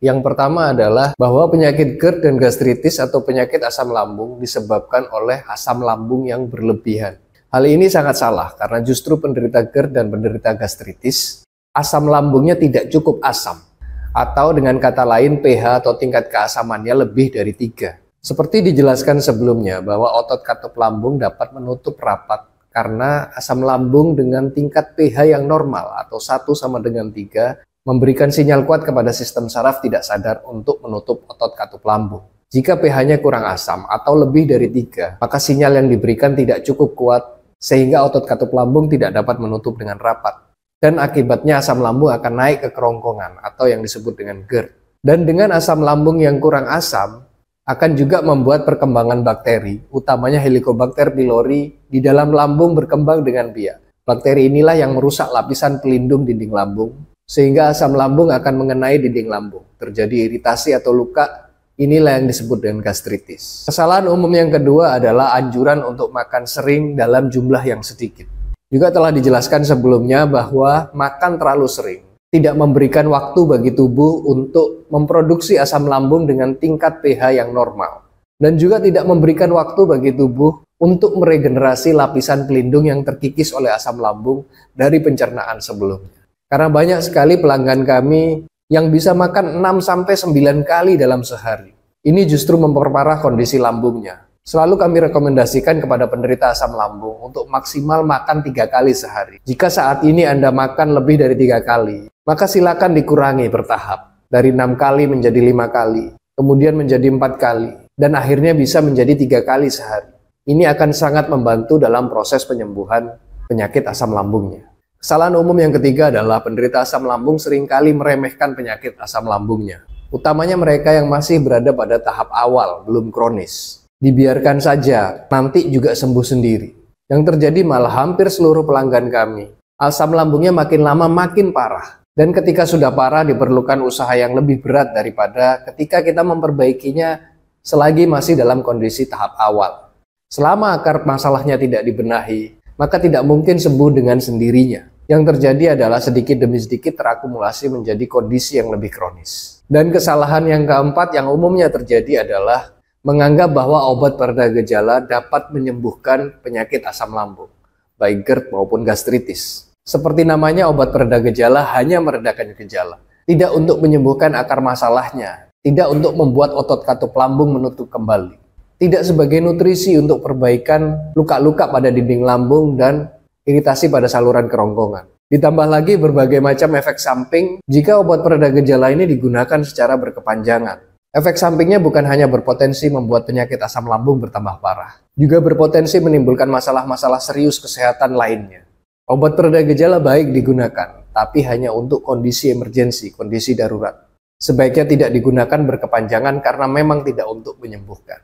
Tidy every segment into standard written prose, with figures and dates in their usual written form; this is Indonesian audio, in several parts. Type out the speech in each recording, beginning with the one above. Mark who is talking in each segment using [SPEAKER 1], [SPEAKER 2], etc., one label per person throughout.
[SPEAKER 1] Yang pertama adalah bahwa penyakit GERD dan gastritis atau penyakit asam lambung disebabkan oleh asam lambung yang berlebihan. Hal ini sangat salah karena justru penderita GERD dan penderita gastritis, asam lambungnya tidak cukup asam. Atau dengan kata lain pH atau tingkat keasamannya lebih dari 3. Seperti dijelaskan sebelumnya bahwa otot katup lambung dapat menutup rapat karena asam lambung dengan tingkat pH yang normal atau 1 sama dengan 3 memberikan sinyal kuat kepada sistem saraf tidak sadar untuk menutup otot katup lambung. Jika pH-nya kurang asam atau lebih dari 3, maka sinyal yang diberikan tidak cukup kuat sehingga otot katup lambung tidak dapat menutup dengan rapat. Dan akibatnya asam lambung akan naik ke kerongkongan atau yang disebut dengan GERD. Dan dengan asam lambung yang kurang asam, akan juga membuat perkembangan bakteri, utamanya Helicobacter pylori, di dalam lambung berkembang dengan biak. Bakteri inilah yang merusak lapisan pelindung dinding lambung, sehingga asam lambung akan mengenai dinding lambung. Terjadi iritasi atau luka, inilah yang disebut dengan gastritis. Kesalahan umum yang kedua adalah anjuran untuk makan sering dalam jumlah yang sedikit. Juga telah dijelaskan sebelumnya bahwa makan terlalu sering tidak memberikan waktu bagi tubuh untuk memproduksi asam lambung dengan tingkat pH yang normal. Dan juga tidak memberikan waktu bagi tubuh untuk meregenerasi lapisan pelindung yang terkikis oleh asam lambung dari pencernaan sebelumnya. Karena banyak sekali pelanggan kami yang bisa makan 6-9 kali dalam sehari. Ini justru memperparah kondisi lambungnya. Selalu kami rekomendasikan kepada penderita asam lambung untuk maksimal makan 3 kali sehari. Jika saat ini Anda makan lebih dari 3 kali, maka silakan dikurangi bertahap. Dari 6 kali menjadi 5 kali, kemudian menjadi 4 kali, dan akhirnya bisa menjadi 3 kali sehari. Ini akan sangat membantu dalam proses penyembuhan penyakit asam lambungnya. Kesalahan umum yang ketiga adalah penderita asam lambung seringkali meremehkan penyakit asam lambungnya. Utamanya mereka yang masih berada pada tahap awal, belum kronis. Dibiarkan saja, nanti juga sembuh sendiri. Yang terjadi malah hampir seluruh pelanggan kami. Asam lambungnya makin lama makin parah. Dan ketika sudah parah diperlukan usaha yang lebih berat daripada ketika kita memperbaikinya selagi masih dalam kondisi tahap awal. Selama akar masalahnya tidak dibenahi, maka tidak mungkin sembuh dengan sendirinya. Yang terjadi adalah sedikit demi sedikit terakumulasi menjadi kondisi yang lebih kronis. Dan kesalahan yang keempat yang umumnya terjadi adalah menganggap bahwa obat pereda gejala dapat menyembuhkan penyakit asam lambung, baik GERD maupun gastritis. Seperti namanya, obat pereda gejala hanya meredakan gejala, tidak untuk menyembuhkan akar masalahnya, tidak untuk membuat otot katup lambung menutup kembali, tidak sebagai nutrisi untuk perbaikan luka-luka pada dinding lambung dan iritasi pada saluran kerongkongan. Ditambah lagi berbagai macam efek samping jika obat pereda gejala ini digunakan secara berkepanjangan. Efek sampingnya bukan hanya berpotensi membuat penyakit asam lambung bertambah parah, juga berpotensi menimbulkan masalah-masalah serius kesehatan lainnya. Obat pereda gejala baik digunakan, tapi hanya untuk kondisi emergensi, kondisi darurat. Sebaiknya tidak digunakan berkepanjangan karena memang tidak untuk menyembuhkan.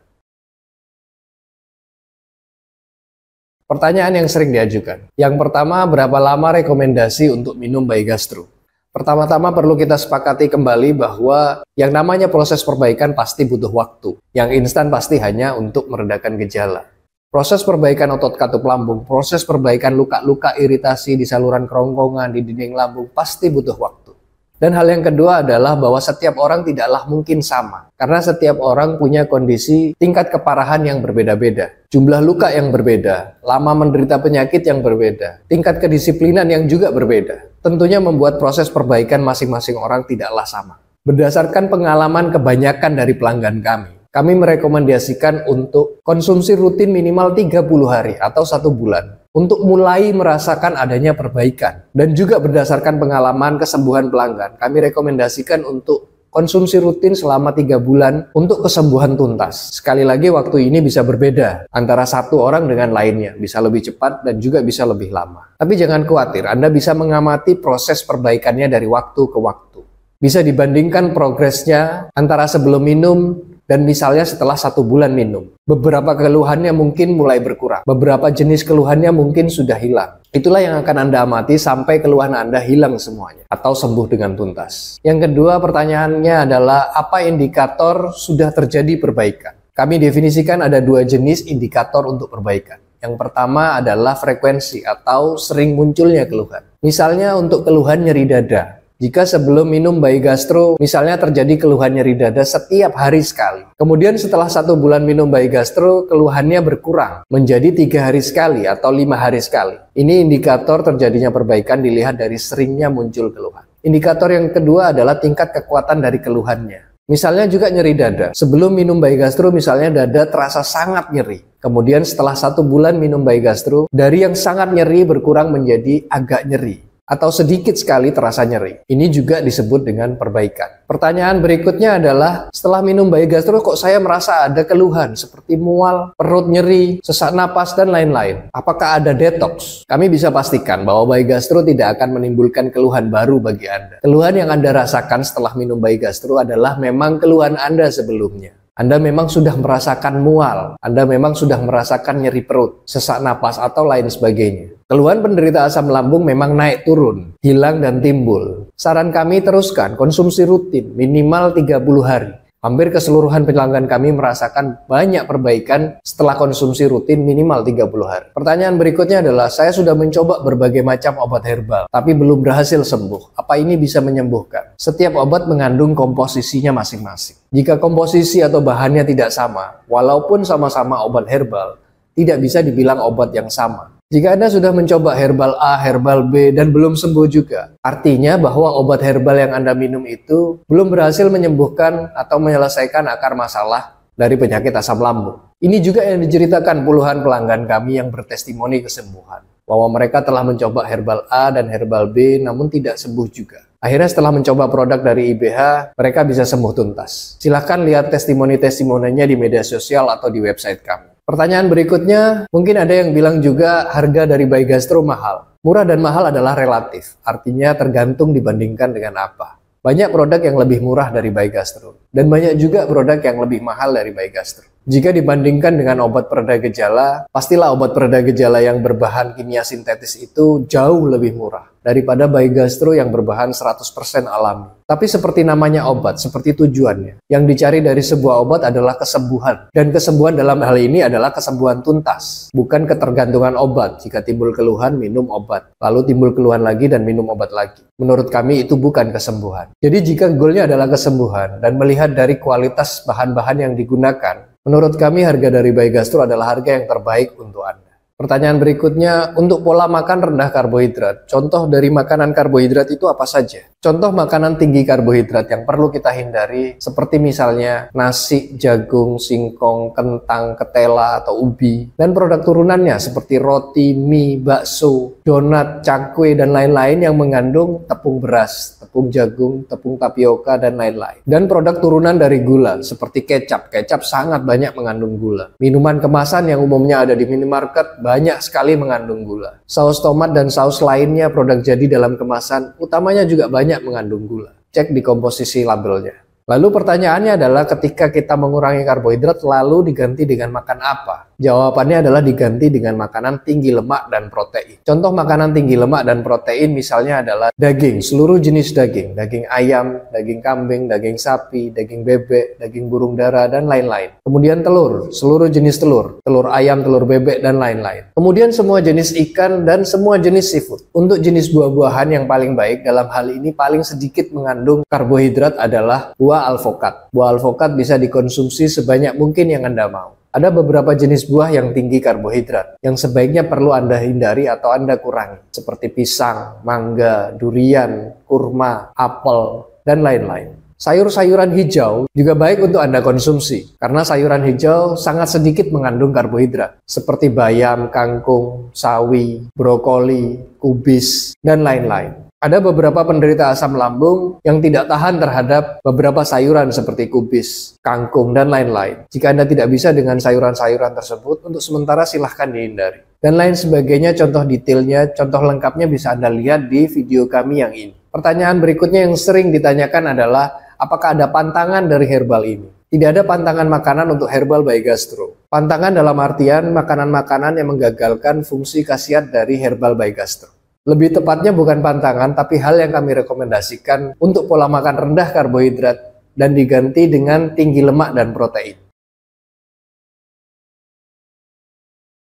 [SPEAKER 1] Pertanyaan yang sering diajukan. Yang pertama, berapa lama rekomendasi untuk minum Baigastro? Pertama-tama perlu kita sepakati kembali bahwa yang namanya proses perbaikan pasti butuh waktu. Yang instan pasti hanya untuk meredakan gejala. Proses perbaikan otot katup lambung, proses perbaikan luka-luka iritasi di saluran kerongkongan, di dinding lambung pasti butuh waktu. Dan hal yang kedua adalah bahwa setiap orang tidaklah mungkin sama. Karena setiap orang punya kondisi tingkat keparahan yang berbeda-beda. Jumlah luka yang berbeda, lama menderita penyakit yang berbeda, tingkat kedisiplinan yang juga berbeda. Tentunya membuat proses perbaikan masing-masing orang tidaklah sama. Berdasarkan pengalaman kebanyakan dari pelanggan kami merekomendasikan untuk konsumsi rutin minimal 30 hari atau 1 bulan. Untuk mulai merasakan adanya perbaikan. Dan juga berdasarkan pengalaman kesembuhan pelanggan, kami rekomendasikan untuk konsumsi rutin selama 3 bulan untuk kesembuhan tuntas. Sekali lagi waktu ini bisa berbeda antara satu orang dengan lainnya, bisa lebih cepat dan juga bisa lebih lama. Tapi jangan khawatir, Anda bisa mengamati proses perbaikannya dari waktu ke waktu. Bisa dibandingkan progresnya antara sebelum minum dan misalnya setelah 1 bulan minum. Beberapa keluhannya mungkin mulai berkurang. Beberapa jenis keluhannya mungkin sudah hilang. Itulah yang akan Anda amati sampai keluhan Anda hilang semuanya. Atau sembuh dengan tuntas. Yang kedua pertanyaannya adalah apa indikator sudah terjadi perbaikan? Kami definisikan ada 2 jenis indikator untuk perbaikan. Yang pertama adalah frekuensi atau sering munculnya keluhan. Misalnya untuk keluhan nyeri dada. Jika sebelum minum Bayi Gastro misalnya terjadi keluhan nyeri dada setiap hari sekali, kemudian setelah 1 bulan minum Bayi Gastro keluhannya berkurang menjadi 3 hari sekali atau 5 hari sekali. Ini indikator terjadinya perbaikan dilihat dari seringnya muncul keluhan. Indikator yang kedua adalah tingkat kekuatan dari keluhannya. Misalnya juga nyeri dada. Sebelum minum Bayi Gastro misalnya dada terasa sangat nyeri. Kemudian setelah 1 bulan minum Bayi Gastro, dari yang sangat nyeri berkurang menjadi agak nyeri. Atau sedikit sekali terasa nyeri. Ini juga disebut dengan perbaikan. Pertanyaan berikutnya adalah, setelah minum Bayi Gastro kok saya merasa ada keluhan seperti mual, perut nyeri, sesak napas, dan lain-lain. Apakah ada detox? Kami bisa pastikan bahwa Bayi Gastro tidak akan menimbulkan keluhan baru bagi Anda. Keluhan yang Anda rasakan setelah minum Bayi Gastro adalah memang keluhan Anda sebelumnya. Anda memang sudah merasakan mual, Anda memang sudah merasakan nyeri perut, sesak napas, atau lain sebagainya. Keluhan penderita asam lambung memang naik turun, hilang dan timbul. Saran kami teruskan konsumsi rutin minimal 30 hari. Hampir keseluruhan pelanggan kami merasakan banyak perbaikan setelah konsumsi rutin minimal 30 hari. Pertanyaan berikutnya adalah, saya sudah mencoba berbagai macam obat herbal, tapi belum berhasil sembuh. Apa ini bisa menyembuhkan? Setiap obat mengandung komposisinya masing-masing. Jika komposisi atau bahannya tidak sama, walaupun sama-sama obat herbal, tidak bisa dibilang obat yang sama. Jika Anda sudah mencoba herbal A, herbal B, dan belum sembuh juga, artinya bahwa obat herbal yang Anda minum itu belum berhasil menyembuhkan atau menyelesaikan akar masalah dari penyakit asam lambung. Ini juga yang diceritakan puluhan pelanggan kami yang bertestimoni kesembuhan, bahwa mereka telah mencoba herbal A dan herbal B namun tidak sembuh juga. Akhirnya setelah mencoba produk dari IBH, mereka bisa sembuh tuntas. Silahkan lihat testimoni-testimoninya di media sosial atau di website kami. Pertanyaan berikutnya, mungkin ada yang bilang juga harga dari Bayi Gastro mahal. Murah dan mahal adalah relatif, artinya tergantung dibandingkan dengan apa. Banyak produk yang lebih murah dari Bayi Gastro, dan banyak juga produk yang lebih mahal dari Bayi Gastro. Jika dibandingkan dengan obat pereda gejala, pastilah obat pereda gejala yang berbahan kimia sintetis itu jauh lebih murah daripada Bayi Gastro yang berbahan 100% alami. Tapi seperti namanya obat, seperti tujuannya. Yang dicari dari sebuah obat adalah kesembuhan. Dan kesembuhan dalam hal ini adalah kesembuhan tuntas, bukan ketergantungan obat. Jika timbul keluhan, minum obat. Lalu timbul keluhan lagi dan minum obat lagi. Menurut kami itu bukan kesembuhan. Jadi jika goalnya adalah kesembuhan dan melihat dari kualitas bahan-bahan yang digunakan, menurut kami harga dari Bayi Gastro adalah harga yang terbaik untuk Anda. Pertanyaan berikutnya, untuk pola makan rendah karbohidrat, contoh dari makanan karbohidrat itu apa saja? Contoh makanan tinggi karbohidrat yang perlu kita hindari seperti misalnya nasi, jagung, singkong, kentang, ketela atau ubi, dan produk turunannya seperti roti, mie, bakso, donat, cakwe, dan lain-lain yang mengandung tepung beras, tepung jagung, tepung tapioka, dan lain-lain. Dan produk turunan dari gula seperti kecap. Kecap sangat banyak mengandung gula. Minuman kemasan yang umumnya ada di minimarket banyak sekali mengandung gula. Saus tomat dan saus lainnya produk jadi dalam kemasan utamanya juga banyak mengandung gula. Cek di komposisi labelnya. Lalu pertanyaannya adalah, ketika kita mengurangi karbohidrat lalu diganti dengan makan apa? Jawabannya adalah diganti dengan makanan tinggi lemak dan protein. Contoh makanan tinggi lemak dan protein misalnya adalah daging, seluruh jenis daging. Daging ayam, daging kambing, daging sapi, daging bebek, daging burung dara, dan lain-lain. Kemudian telur, seluruh jenis telur. Telur ayam, telur bebek, dan lain-lain. Kemudian semua jenis ikan dan semua jenis seafood. Untuk jenis buah-buahan yang paling baik dalam hal ini paling sedikit mengandung karbohidrat adalah buah alpukat. Buah alpukat bisa dikonsumsi sebanyak mungkin yang Anda mau. Ada beberapa jenis buah yang tinggi karbohidrat, yang sebaiknya perlu Anda hindari atau Anda kurangi, seperti pisang, mangga, durian, kurma, apel, dan lain-lain. Sayur-sayuran hijau juga baik untuk Anda konsumsi, karena sayuran hijau sangat sedikit mengandung karbohidrat, seperti bayam, kangkung, sawi, brokoli, kubis, dan lain-lain. Ada beberapa penderita asam lambung yang tidak tahan terhadap beberapa sayuran seperti kubis, kangkung, dan lain-lain. Jika Anda tidak bisa dengan sayuran-sayuran tersebut, untuk sementara silahkan dihindari. Dan lain sebagainya, contoh detailnya, contoh lengkapnya bisa Anda lihat di video kami yang ini. Pertanyaan berikutnya yang sering ditanyakan adalah, apakah ada pantangan dari herbal ini? Tidak ada pantangan makanan untuk herbal Bayi Gastro. Pantangan dalam artian makanan-makanan yang menggagalkan fungsi khasiat dari herbal Bayi Gastro. Lebih tepatnya bukan pantangan, tapi hal yang kami rekomendasikan untuk pola makan rendah karbohidrat dan diganti dengan tinggi lemak dan protein.